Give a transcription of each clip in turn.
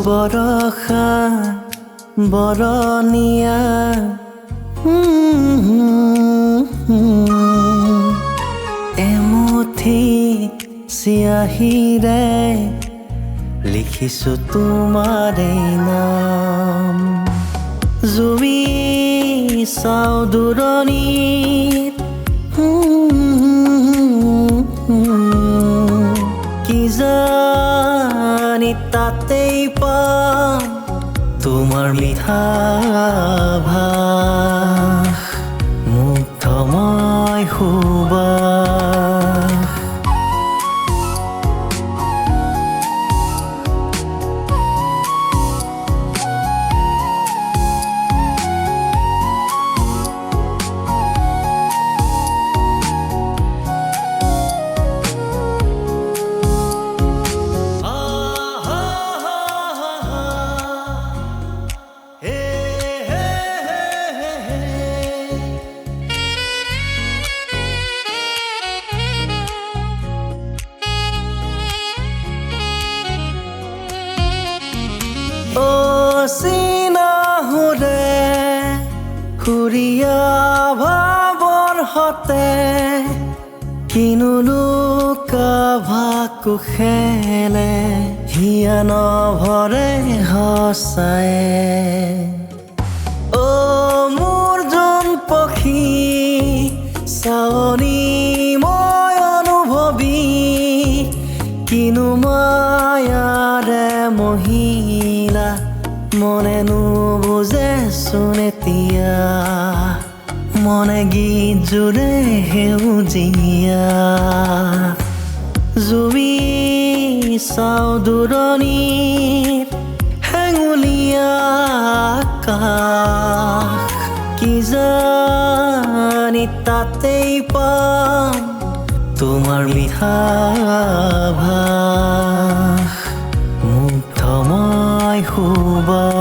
বৰষা বৰণীয়া এমুঠি চিয়াহীৰে লিখিছো তোমাৰে নাম জুমি চাও দূৰণিত কি জানি তাতেই পাম তোমাৰ মিঠা ভাষ মুগ্ধময় সুবাস চিনাহুৰে সুৰীয়া ভাৱৰ হতে কিনুলোকা ভাকু খেলে হিয়া নভৰে সঁচায়ে মোৰ যোন পক্ষী চাৱনী মই অনুভৱী কিনো মায়াৰে মহিলা মনে নুবুজে চোনেতিয়া মনে গীত জোৰে সেউজীয়া জুমি চাও দূৰণিত হেঙুলীয়া আকাশ কি জানি তাতেই পাম তোমাৰ মিঠা ভাষ মুগ্ধময় সুবাস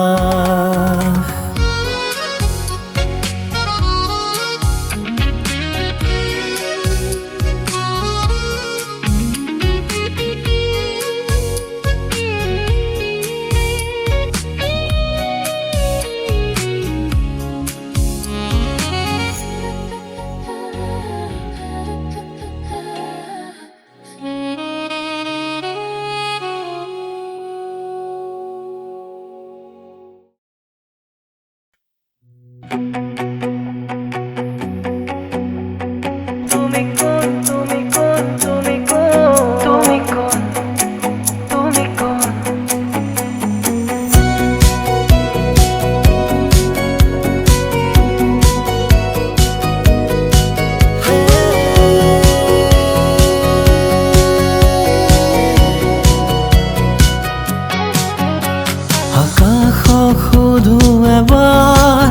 আকাশক সুধো এবাৰ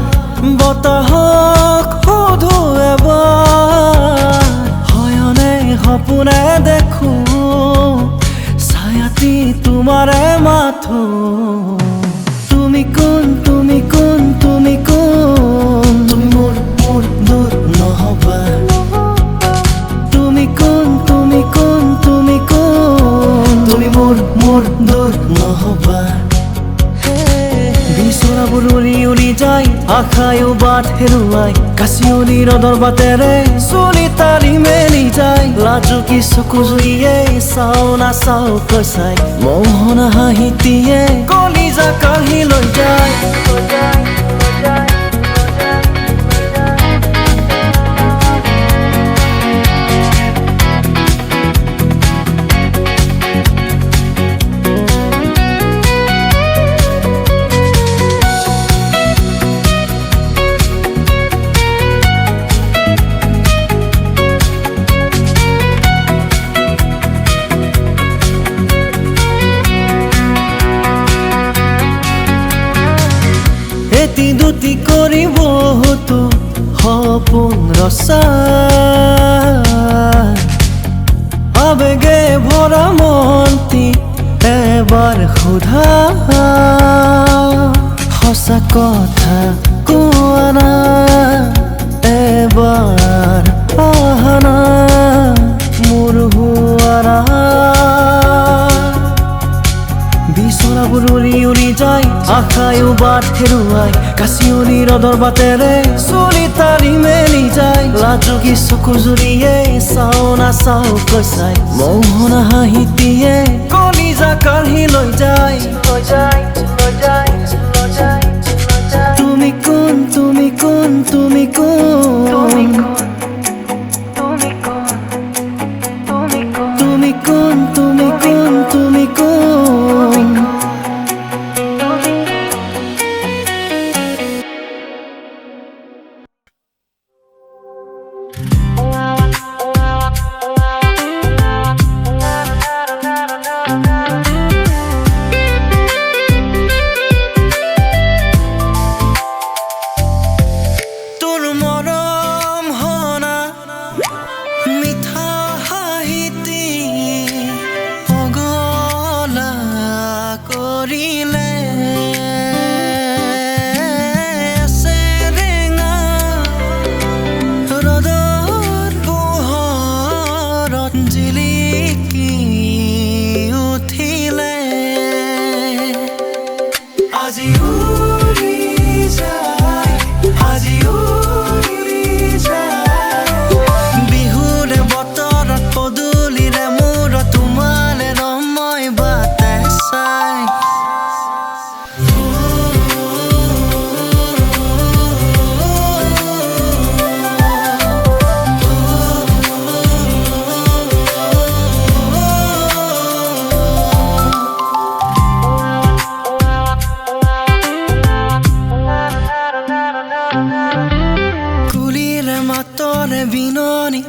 বতাহক সুধো এবাৰ হয়নে সপোনে দেখো ছায়াতি তোমাৰে মাথো তুমি কোন তুমি কোন তুমি কোন তুমি মোৰ মোৰ দূৰ নহবা তুমি কোন তুমি কোন তুমি কোন তুমি মোৰ মোৰ দূৰ নহবা বিচৰাবোৰ উৰি উৰি যায় আশায়ো বাট হেৰুৱাই কাচিয়লি ৰদৰ বাটেৰে চলি তাৰি মেলি যায় লাজুকী চকু জুইয়ে চাও নাচাও কচাই মোহনা হাঁহিতিয়ে কলিজা কাঢ়ি লৈ যায় কৰি বহুতো সপোন ৰচা আবেগে ভৰা মনটি এবাৰ সোধা সঁচা কথা কোৱা না এবাৰ আহানা মোৰ হুৱাৰা বিচৰাবোৰ উৰি উৰি যায় আশায়ো বাট হেৰুৱাই কাচিয়লি ৰদৰ বাটেৰে চলি তাৰি মেলি যায় লাজুকী চকু জুৰিয়ে চাও নাচাও কচাই মোহনা হাঁহিটিয়ে কলিজা কাঢ়ি লৈ যায় তুমি কোন তুমি কোন তুমি কোন তুমি কোন তুমি কোন তুমি কোন বিননি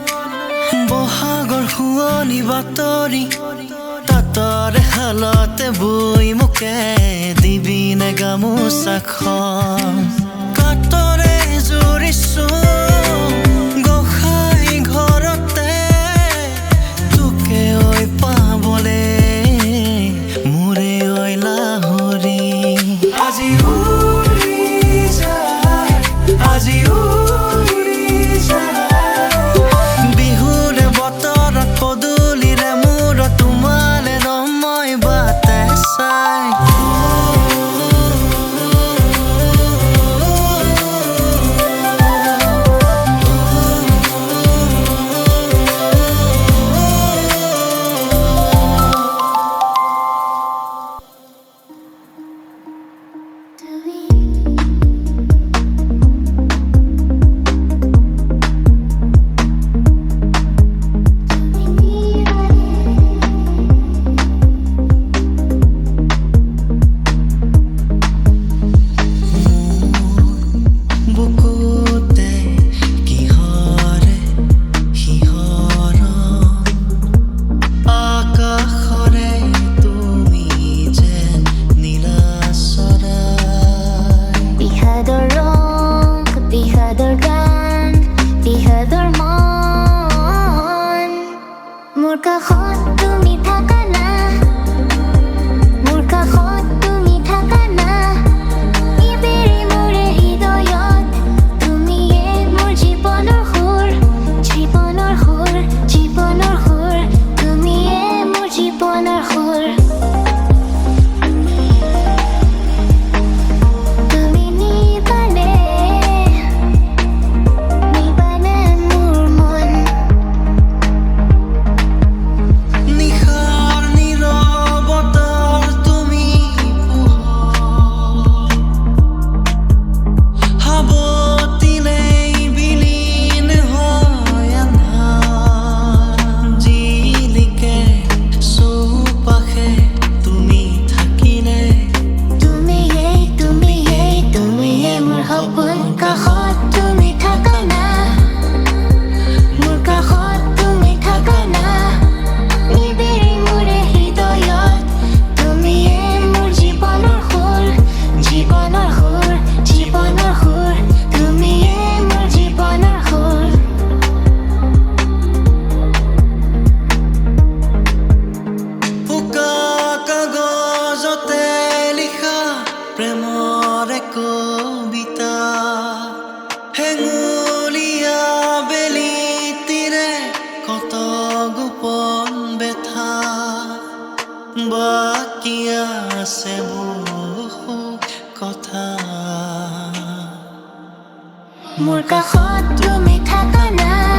বহাগৰ শুৱনি বাতৰি তাতৰে হালতে বৈ মোকে দিবিনে গামোচাখন কাতৰে জুৰিছো গোসাই ঘৰতে তোকে ঐ পাবলে মোৰে ঐ লাহৰি আজি উৰি যায় আজি মনৰে কবিতা হেঙুলীয়া বেলি তীৰে কত গোপন বেথা বাকি আছে বহু কথা মোৰ কাষত তুমি থাকা নাই